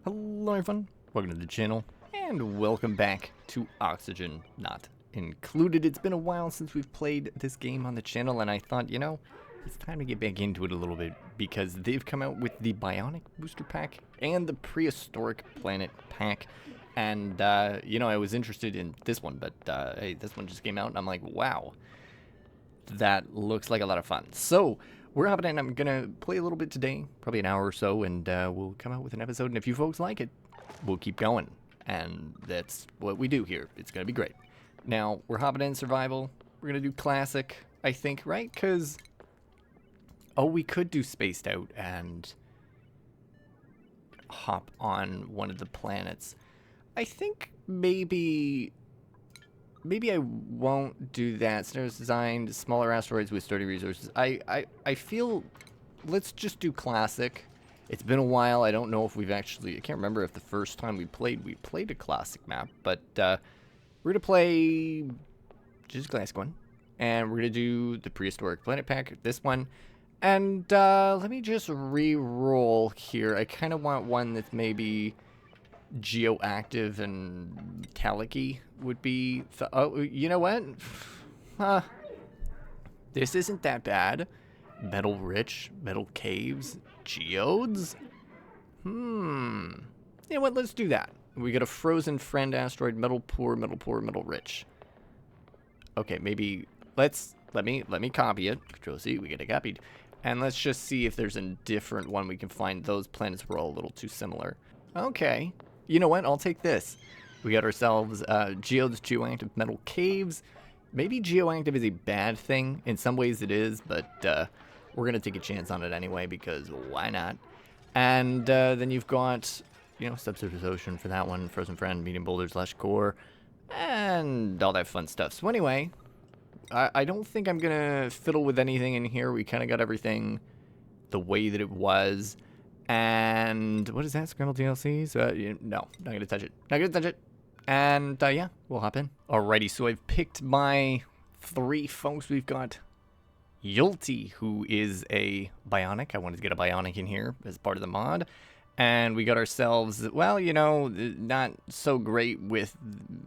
Hello everyone, welcome to the channel, and welcome back to Oxygen Not Included. It's been a while since we've played this game on the channel, and I thought, you know, it's time to get back into it a little bit, because they've come out with the Bionic Booster Pack and the Prehistoric Planet Pack, and, you know, I was interested in this one, but, hey, this one just came out, and I'm like, wow, that looks like a lot of fun. So, we're hopping in. I'm going to play a little bit today, probably an hour or so, and we'll come out with an episode. And if you folks like it, we'll keep going. And that's what we do here. It's going to be great. Now, we're hopping in survival. We're going to do classic, I think, right? Because, oh, we could do spaced out and hop on one of the planets. I think maybe I won't do that. Scenarios designed, smaller asteroids with sturdy resources. I feel, let's just do classic. It's been a while. I don't know if we've actually, I can't remember if the first time we played a classic map, but we're going to play just a classic one. And we're going to do the Prehistoric Planet Pack, this one. And let me just re-roll here. I kind of want one that's maybe geoactive and metallic-y would be oh, you know what? This isn't that bad. Metal rich, metal caves, geodes? You know what? Let's do that. We got a frozen friend asteroid, metal poor, metal rich. Okay, maybe let me copy it. Control C, we get it copied. And let's just see if there's a different one we can find. Those planets were all a little too similar. Okay. You know what? I'll take this. We got ourselves geodes, geoactive metal caves. Maybe geoactive is a bad thing. In some ways it is, but we're going to take a chance on it anyway, because why not? And then you've got, you know, subsurface ocean for that one, frozen friend, medium boulders, lush core, and all that fun stuff. So anyway, I don't think I'm going to fiddle with anything in here. We kind of got everything the way that it was. And what is that? Scrambled DLCs? No, not gonna touch it. Not gonna touch it. And yeah, we'll hop in. Alrighty, so I've picked my three folks. We've got Yulty, who is a Bionic. I wanted to get a Bionic in here as part of the mod. And we got ourselves, well, you know, not so great with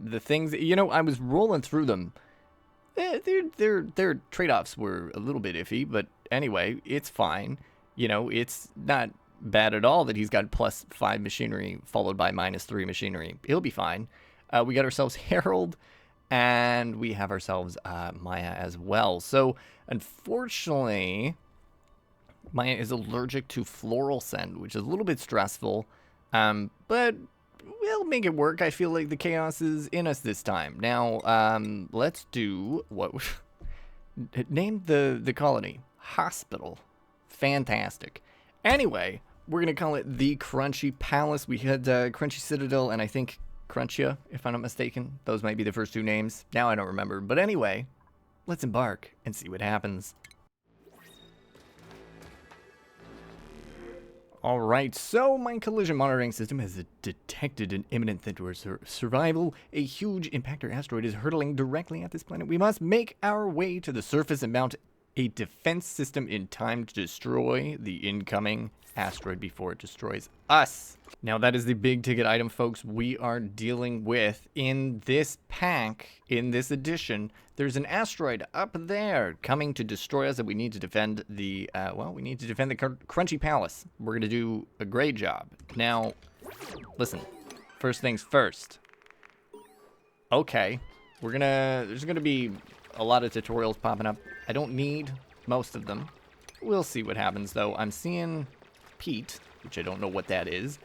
the things. You know, I was rolling through them. Their trade-offs were a little bit iffy, but anyway, it's fine. You know, it's not bad at all that he's got +5 machinery followed by -3 machinery. He'll be fine. We got ourselves Harold, and we have ourselves Maya as well. So unfortunately, Maya is allergic to floral scent, which is a little bit stressful, but we'll make it work. I feel like the chaos is in us this time. Now, let's do what name the colony hospital. Fantastic. Anyway, we're going to call it the Crunchy Palace. We had Crunchy Citadel and I think Crunchia, if I'm not mistaken. Those might be the first two names. Now I don't remember. But anyway, let's embark and see what happens. Alright, so my collision monitoring system has detected an imminent threat to our survival. A huge impactor asteroid is hurtling directly at this planet. We must make our way to the surface and mount a defense system in time to destroy the incoming asteroid before it destroys us. Now that is the big ticket item, folks, we are dealing with in this pack, in this edition. There's an asteroid up there coming to destroy us, and we need to defend the, we need to defend the Crunchy Palace. We're going to do a great job. Now, listen, first things first. Okay, there's gonna be a lot of tutorials popping up. I don't need most of them. We'll see what happens, though. I'm seeing Pete, which I don't know what that is.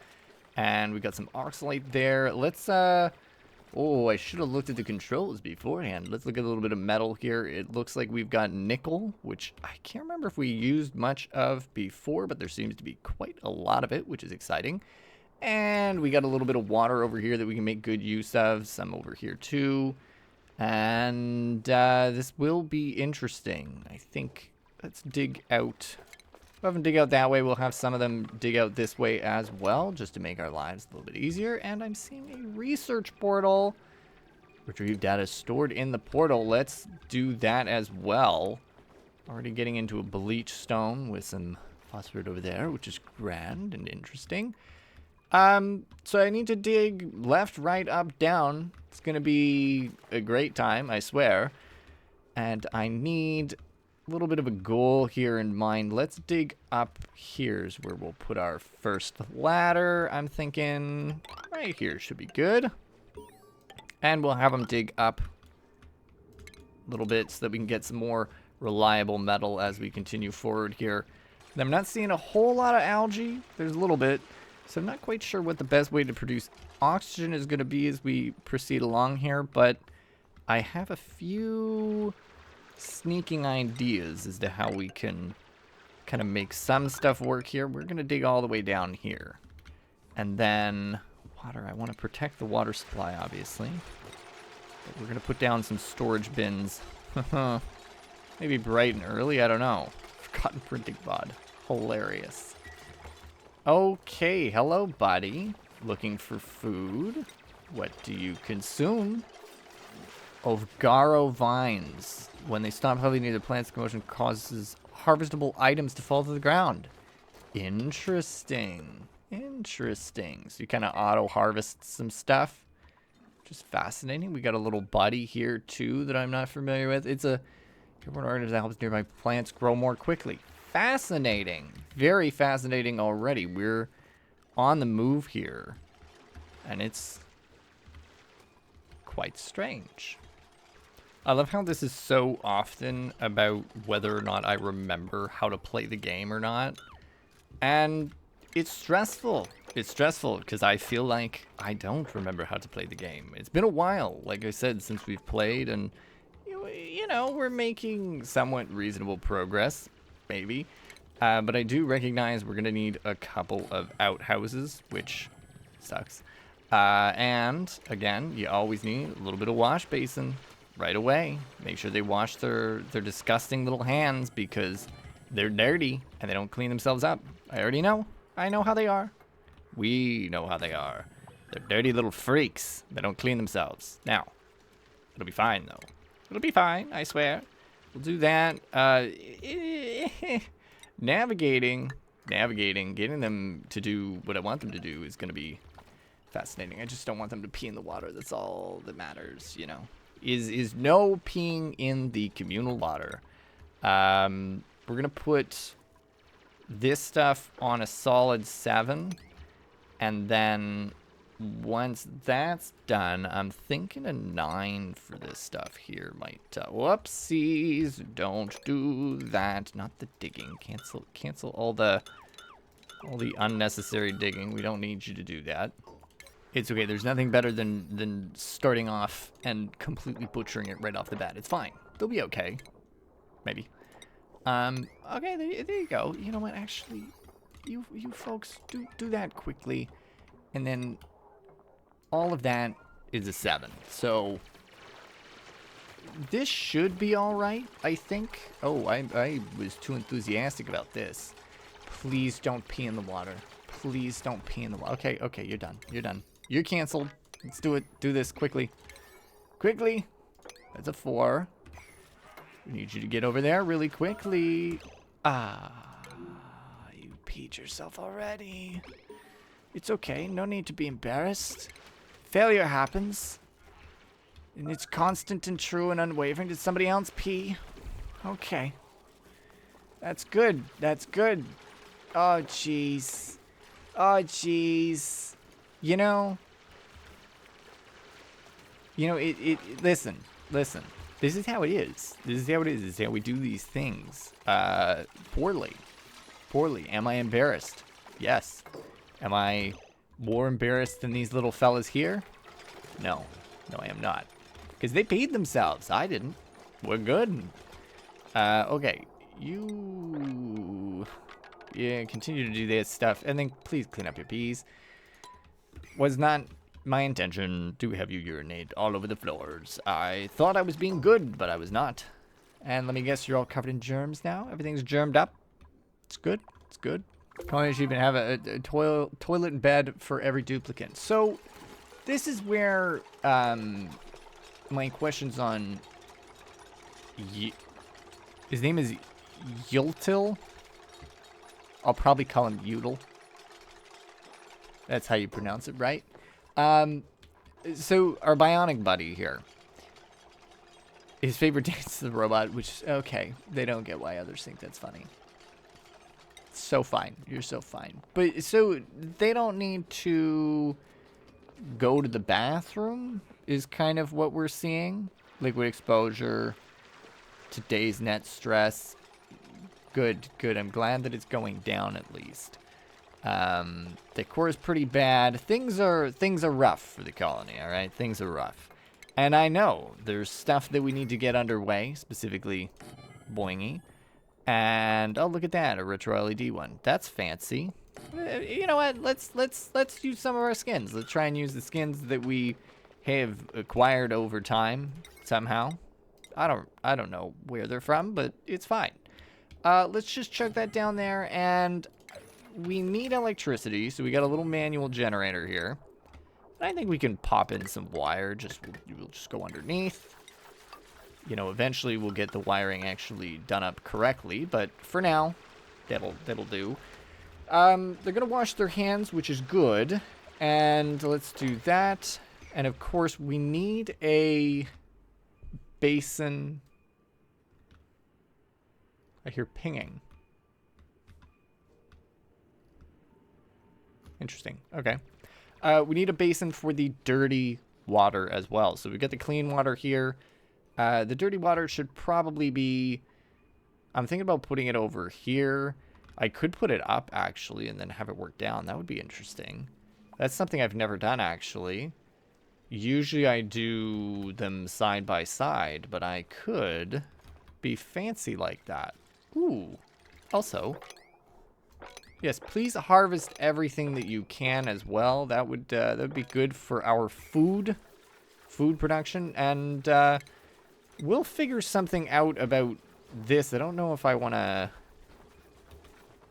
And we got some oxalate there. Let's, oh, I should have looked at the controls beforehand. Let's look at a little bit of metal here. It looks like we've got nickel, which I can't remember if we used much of before, but there seems to be quite a lot of it, which is exciting. And we got a little bit of water over here that we can make good use of. Some over here, too. And this will be interesting. I think let's dig out. We'll have them dig out that way. We'll have some of them dig out this way as well, just to make our lives a little bit easier. And I'm seeing a research portal. Retrieve data stored in the portal. Let's do that as well. Already getting into a bleach stone with some phosphorus over there, which is grand and interesting. So I need to dig left, right, up, down. It's gonna be a great time, I swear. And I need a little bit of a goal here in mind. Let's dig up. Here's where we'll put our first ladder. I'm thinking right here should be good. And we'll have them dig up a little bit so that we can get some more reliable metal as we continue forward here. And I'm not seeing a whole lot of algae. There's a little bit. So I'm not quite sure what the best way to produce oxygen is going to be as we proceed along here. But I have a few sneaking ideas as to how we can kind of make some stuff work here. We're going to dig all the way down here. And then water. I want to protect the water supply, obviously. But we're going to put down some storage bins. Maybe bright and early. I don't know. Forgotten printing bod. Hilarious. Okay. Hello, buddy. Looking for food. What do you consume? Ovgaro vines. When they stop pollinating the plants, commotion causes harvestable items to fall to the ground. Interesting. Interesting. So you kind of auto-harvest some stuff. Just fascinating. We got a little buddy here, too, that I'm not familiar with. It's a airborne organism that helps nearby plants grow more quickly. Fascinating. Very fascinating already. We're on the move here. And it's quite strange. I love how this is so often about whether or not I remember how to play the game or not. And it's stressful. It's stressful because I feel like I don't remember how to play the game. It's been a while, like I said, since we've played. And, you know, we're making somewhat reasonable progress, maybe. But I do recognize we're going to need a couple of outhouses, which sucks. And, again, you always need a little bit of wash basin. Right away. Make sure they wash their disgusting little hands because they're dirty and they don't clean themselves up. I already know. I know how they are. We know how they are. They're dirty little freaks that don't clean themselves. Now, it'll be fine though. It'll be fine, I swear. We'll do that. Navigating, getting them to do what I want them to do is going to be fascinating. I just don't want them to pee in the water. That's all that matters, you know. Is no peeing in the communal water. We're going to put this stuff on a solid 7. And then once that's done, I'm thinking a 9 for this stuff here. Might, whoopsies, don't do that. Not the digging. Cancel all the unnecessary digging. We don't need you to do that. It's okay. There's nothing better than starting off and completely butchering it right off the bat. It's fine. They'll be okay. Maybe. Okay, there you go. You know what? Actually, you folks do that quickly, and then all of that is a 7. So this should be all right, I think. Oh, I was too enthusiastic about this. Please don't pee in the water. Please don't pee in the water. Okay, you're done. You're done. You're canceled. Let's do it. Do this quickly. Quickly. That's a 4. We need you to get over there really quickly. You peed yourself already. It's okay. No need to be embarrassed. Failure happens. And it's constant and true and unwavering. Did somebody else pee? Okay. That's good. That's good. Oh, jeez. Oh, jeez. You know, listen. This is how it is. This is how it is. This is how we do these things. Poorly. Am I embarrassed? Yes. Am I more embarrassed than these little fellas here? No, I am not. Because they peed themselves. I didn't. We're good. Okay. Yeah, continue to do this stuff. And then please clean up your peas. Was not my intention to have you urinate all over the floors. I thought I was being good, but I was not. And let me guess, you're all covered in germs now? Everything's germed up? It's good. It's good. Probably should even have a toilet and bed for every duplicate. So, this is where my questions on... His name is Yultil. I'll probably call him Udel. That's how you pronounce it, right? So our bionic buddy here. His favorite dance is the robot, which, okay, they don't get why others think that's funny. So fine. You're so fine. But, so, they don't need to go to the bathroom, is kind of what we're seeing. Liquid exposure, today's net stress. Good, good. I'm glad that it's going down at least. The core is pretty bad. Things are rough for the colony, all right? Things are rough. And I know there's stuff that we need to get underway, specifically Boingy. And oh, look at that, a retro LED one. That's fancy. You know what? Let's use some of our skins. Let's try and use the skins that we have acquired over time somehow. I don't know where they're from, but it's fine. Let's just chuck that down there, and we need electricity, so we got a little manual generator here. I think we can pop in some wire. We'll just go underneath. You know, eventually we'll get the wiring actually done up correctly, but for now, that'll do. They're gonna wash their hands, which is good, and let's do that. And of course, we need a basin. I hear pinging. Interesting. Okay. We need a basin for the dirty water as well. So we got the clean water here. The dirty water should probably be... I'm thinking about putting it over here. I could put it up, actually, and then have it work down. That would be interesting. That's something I've never done, actually. Usually I do them side by side, but I could be fancy like that. Ooh. Also... yes, please harvest everything that you can as well. That would be good for our food production. And we'll figure something out about this. I don't know if I want to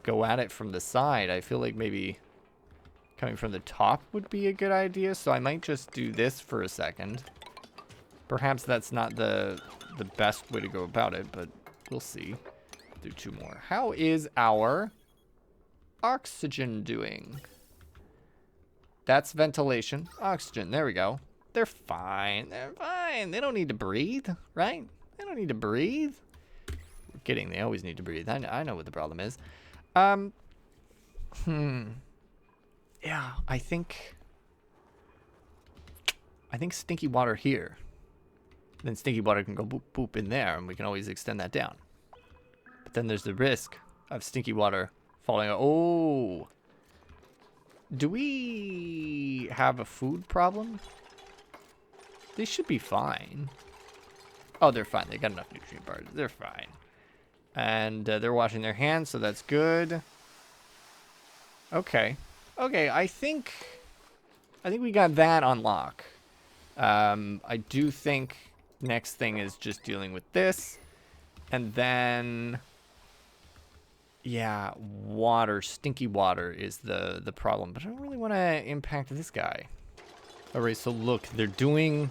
go at it from the side. I feel like maybe coming from the top would be a good idea. So I might just do this for a second. Perhaps that's not the best way to go about it, but we'll see. Do two more. How is our... oxygen doing? That's ventilation. Oxygen. There we go. They're fine. They're fine. They don't need to breathe, right? They don't need to breathe. We're kidding. They always need to breathe. I know what the problem is. Yeah, I think stinky water here. Then stinky water can go boop, boop in there, and we can always extend that down. But then there's the risk of stinky water falling out. Oh. Do we have a food problem? They should be fine. Oh, they're fine. They got enough nutrient bars. They're fine. And they're washing their hands, so that's good. Okay. Okay, I think we got that on lock. I do think next thing is just dealing with this. And then... yeah, water, stinky water is the problem, but I don't really want to impact this guy. All right, so look, they're doing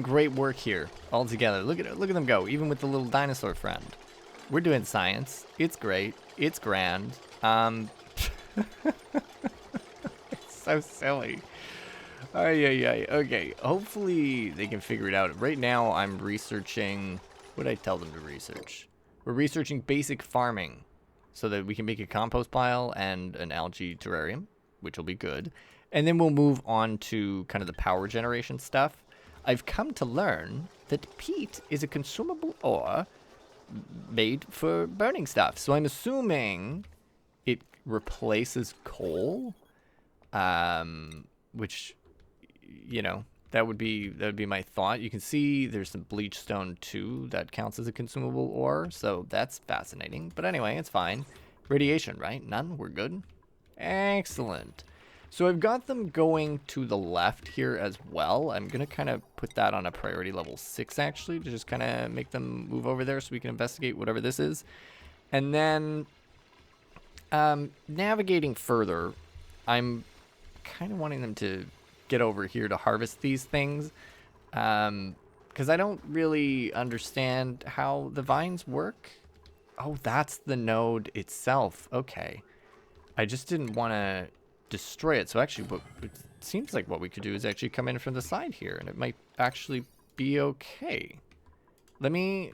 great work here all together. Look at them go, even with the little dinosaur friend. We're doing science. It's great. It's grand. It's so silly. Okay, hopefully they can figure it out. Right now, I'm researching. What did I tell them to research? We're researching basic farming, so that we can make a compost pile and an algae terrarium, which will be good. And then we'll move on to kind of the power generation stuff. I've come to learn that peat is a consumable ore made for burning stuff. So I'm assuming it replaces coal, which, you know, that would be my thought. You can see there's some bleach stone too that counts as a consumable ore, so that's fascinating. But anyway, it's fine. Radiation, right? None? We're good? Excellent. So I've got them going to the left here as well. I'm going to kind of put that on a priority level 6 actually, to just kind of make them move over there so we can investigate whatever this is. And then navigating further, I'm kind of wanting them to get over here to harvest these things, because I don't really understand how the vines work. Oh, that's the node itself. Okay. I just didn't want to destroy it. So actually, what it seems like what we could do is actually come in from the side here, and it might actually be okay. Let me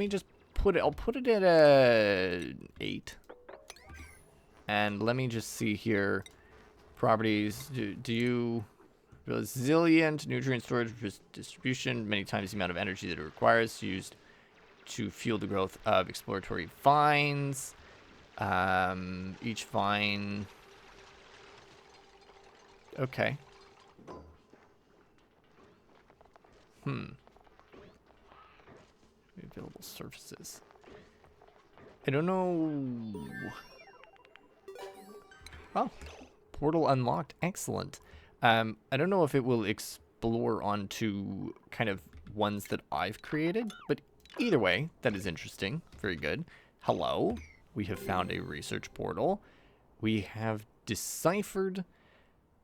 just put it. I'll put it at a 8. And let me just see here. Properties. Do you resilient, nutrient storage, distribution, many times the amount of energy that it requires, used to fuel the growth of exploratory vines. Each vine. Okay. Available surfaces. I don't know. Oh, portal unlocked. Excellent. I don't know if it will explore onto kind of ones that I've created, but either way, that is interesting. Very good. Hello. We have found a research portal. We have deciphered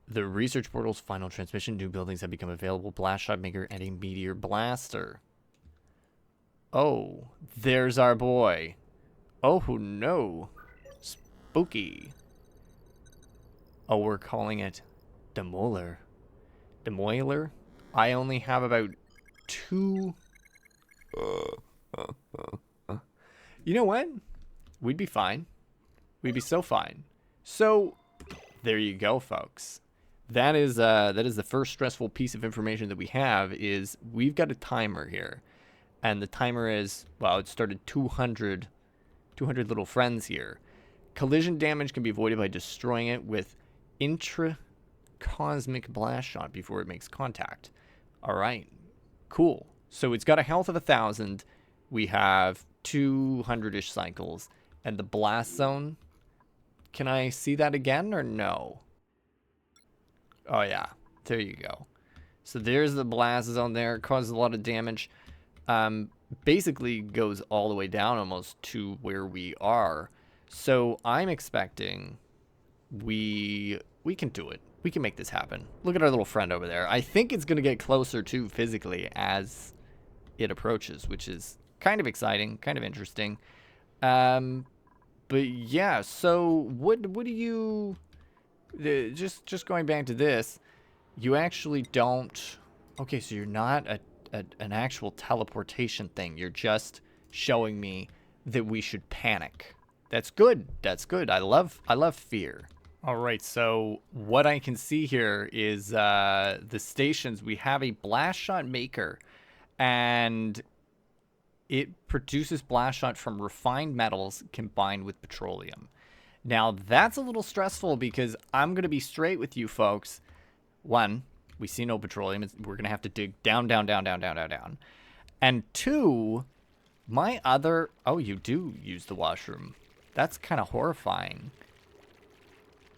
the research portal's final transmission. New buildings have become available. Blast shot maker and a meteor blaster. Oh, there's our boy. Oh no. Spooky. Oh, we're calling it Demolior. Demolior? I only have about 2. You know what? We'd be fine. We'd be so fine. So, there you go, folks. That is the first stressful piece of information that we have. Is we've got a timer here, and the timer is, well, it started 200 little friends here. Collision damage can be avoided by destroying it with intra-cosmic blast shot before it makes contact. All right, cool. So it's got a health of 1,000. We have 200-ish cycles, and the blast zone. Can I see that again or no? Oh yeah, there you go. So there's the blast zone there. It causes a lot of damage. Basically goes all the way down almost to where we are. So I'm expecting we can do it. We can make this happen. Look at our little friend over there. I think it's going to get closer to physically as it approaches, which is kind of exciting, kind of interesting. But yeah, so what do you... just going back to this, you actually don't... Okay, so you're not an actual teleportation thing. You're just showing me that we should panic. That's good. That's good. I love fear. All right, so what I can see here is the stations. We have a blast shot maker, and it produces blast shot from refined metals combined with petroleum. Now, that's a little stressful because I'm going to be straight with you folks. One, we see no petroleum. We're going to have to dig down. And two, my other... Oh, you do use the washroom. That's kind of horrifying.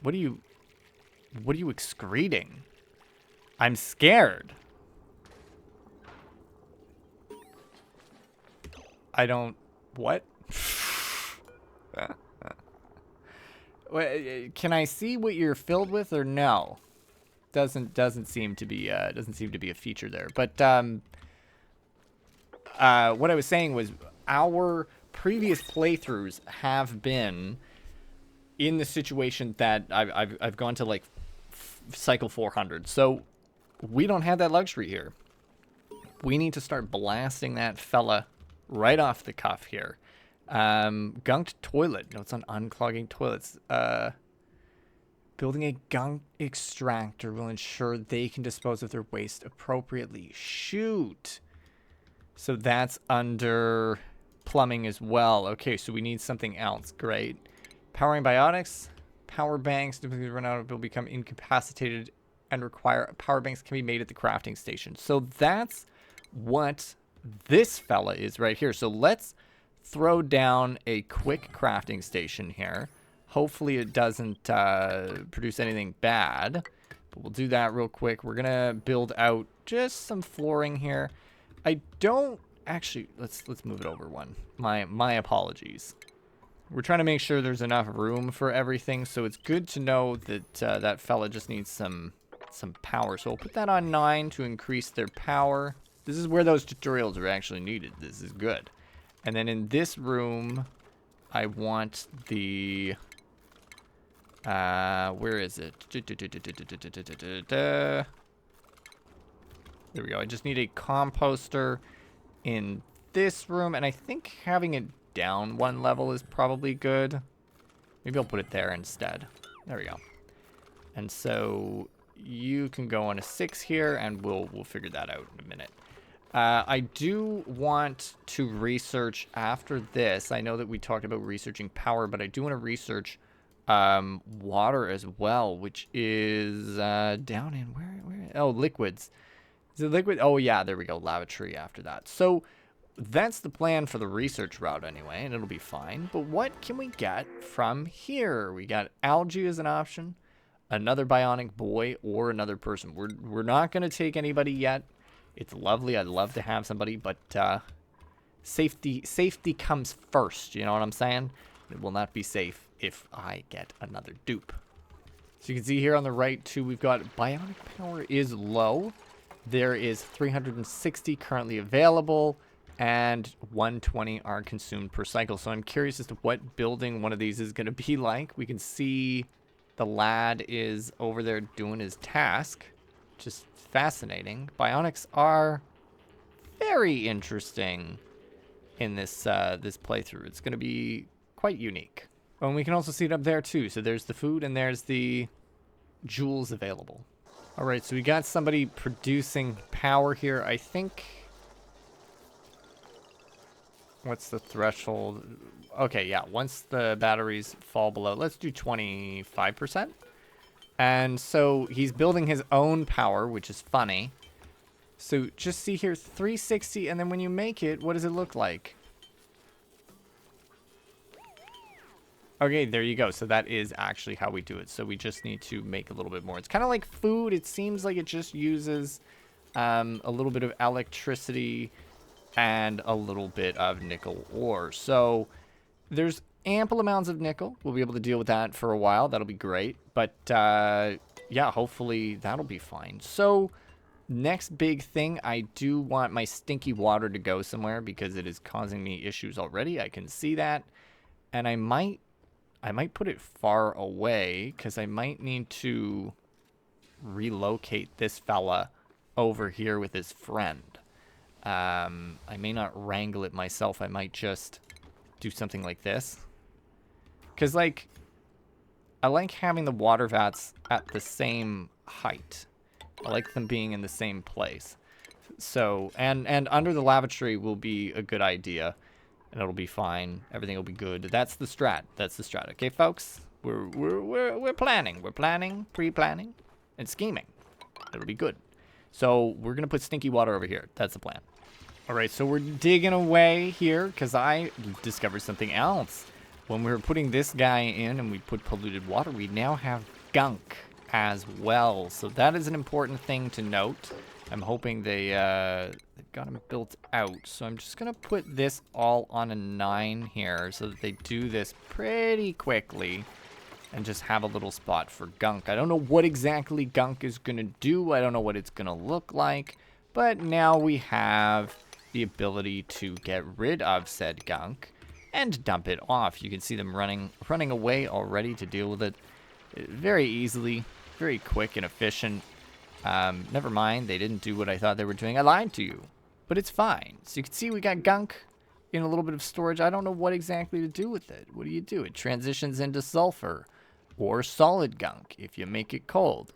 What are you excreting? I'm scared. I don't... What? Can I see what you're filled with or no? Doesn't seem to be a feature there. But what I was saying was our previous playthroughs have been in the situation that I've gone to like cycle 400. So we don't have that luxury here. We need to start blasting that fella right off the cuff here. Gunked toilet. No, it's on unclogging toilets. Building a gunk extractor will ensure they can dispose of their waste appropriately. Shoot. So that's under plumbing as well. Okay, so we need something else. Great. Powering biotics. Power banks typically run out will become incapacitated and require power banks can be made at the crafting station. So that's what this fella is right here. So let's throw down a quick crafting station here. Hopefully it doesn't produce anything bad, but we'll do that real quick. We're gonna build out just some flooring here. I don't actually, let's move it over one. My apologies. We're trying to make sure there's enough room for everything, so it's good to know that that fella just needs some power. So we'll put that on 9 to increase their power. This is where those tutorials are actually needed. This is good. And then in this room, I want the Where is it? There we go. I just need a composter in this room, and I think having it down one level is probably good. Maybe I'll put it there instead. There we go. And so you can go on a 6 here, and we'll figure that out in a minute. I do want to research after this. I know that we talked about researching power, but I do want to research water as well, which is down in where? Oh, liquids. Is it liquid? Oh yeah, there we go. Lavatory after that. So that's the plan for the research route anyway, and it'll be fine. But what can we get from here? We got algae as an option, another bionic boy, or another person. We're not going to take anybody yet. It's lovely. I'd love to have somebody, but safety comes first. You know what I'm saying? It will not be safe if I get another dupe. So you can see here on the right too, we've got bionic power is low. There is 360 currently available, and 120 are consumed per cycle. So I'm curious as to what building one of these is going to be like. We can see the lad is over there doing his task. Just fascinating. Bionics are very interesting in this this playthrough. It's going to be quite unique. Oh, and we can also see it up there too. So there's the food and there's the jewels available. All right, so we got somebody producing power here. I think... What's the threshold? Okay, yeah, once the batteries fall below, let's do 25%. And so he's building his own power, which is funny. So just see here, 360, and then when you make it, what does it look like? Okay, there you go. So that is actually how we do it. So we just need to make a little bit more. It's kind of like food. It seems like it just uses a little bit of electricity and a little bit of nickel ore. So there's ample amounts of nickel. We'll be able to deal with that for a while. That'll be great. But yeah, hopefully that'll be fine. So next big thing, I do want my stinky water to go somewhere because it is causing me issues already. I can see that. And I might put it far away because I might need to relocate this fella over here with his friend. I may not wrangle it myself. I might just do something like this. Because, like, I like having the water vats at the same height. I like them being in the same place. So, and under the lavatory will be a good idea. And it'll be fine. Everything will be good. That's the strat. That's the strat. Okay, folks? We're planning. We're planning, pre-planning, and scheming. It'll be good. So we're going to put stinky water over here. That's the plan. All right, so we're digging away here because I discovered something else. When we were putting this guy in and we put polluted water, we now have gunk as well. So that is an important thing to note. I'm hoping they've got him built out. So I'm just going to put this all on a 9 here so that they do this pretty quickly and just have a little spot for gunk. I don't know what exactly gunk is going to do. I don't know what it's going to look like. But now we have the ability to get rid of said gunk and dump it off. You can see them running away already to deal with it very easily, very quick and efficient. Never mind, they didn't do what I thought they were doing. I lied to you, but it's fine. So you can see we got gunk in a little bit of storage. I don't know what exactly to do with it. What do you do? It transitions into sulfur or solid gunk if you make it cold.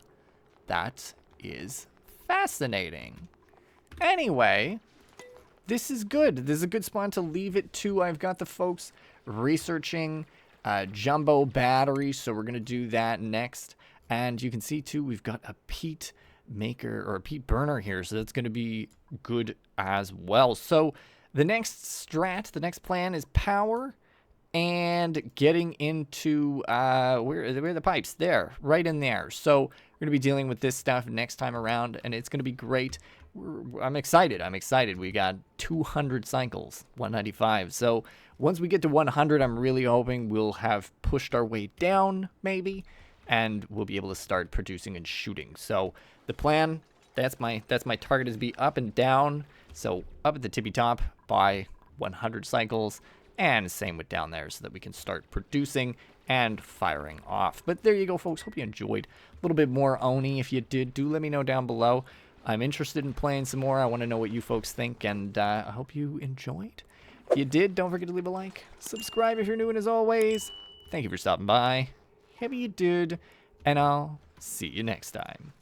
That is fascinating. Anyway, this is good. This is a good spot to leave it to. I've got the folks researching jumbo batteries, so we're going to do that next. And you can see, too, we've got a peat maker or a peat burner here, so that's going to be good as well. So the next strat, the next plan is power and getting into, where are the pipes? There, right in there. So we're going to be dealing with this stuff next time around, and it's going to be great. I'm excited. I'm excited. We got 200 cycles, 195. So once we get to 100, I'm really hoping we'll have pushed our way down, maybe, and we'll be able to start producing and shooting. So the plan, that's my target, is be up and down. So up at the tippy top by 100 cycles, and same with down there, so that we can start producing and firing off. But there you go, folks. Hope you enjoyed a little bit more Oni. If you did, do let me know down below. I'm interested in playing some more. I want to know what you folks think, and I hope you enjoyed. If you did, don't forget to leave a like. Subscribe if you're new, and as always, thank you for stopping by. Hope you did, and I'll see you next time.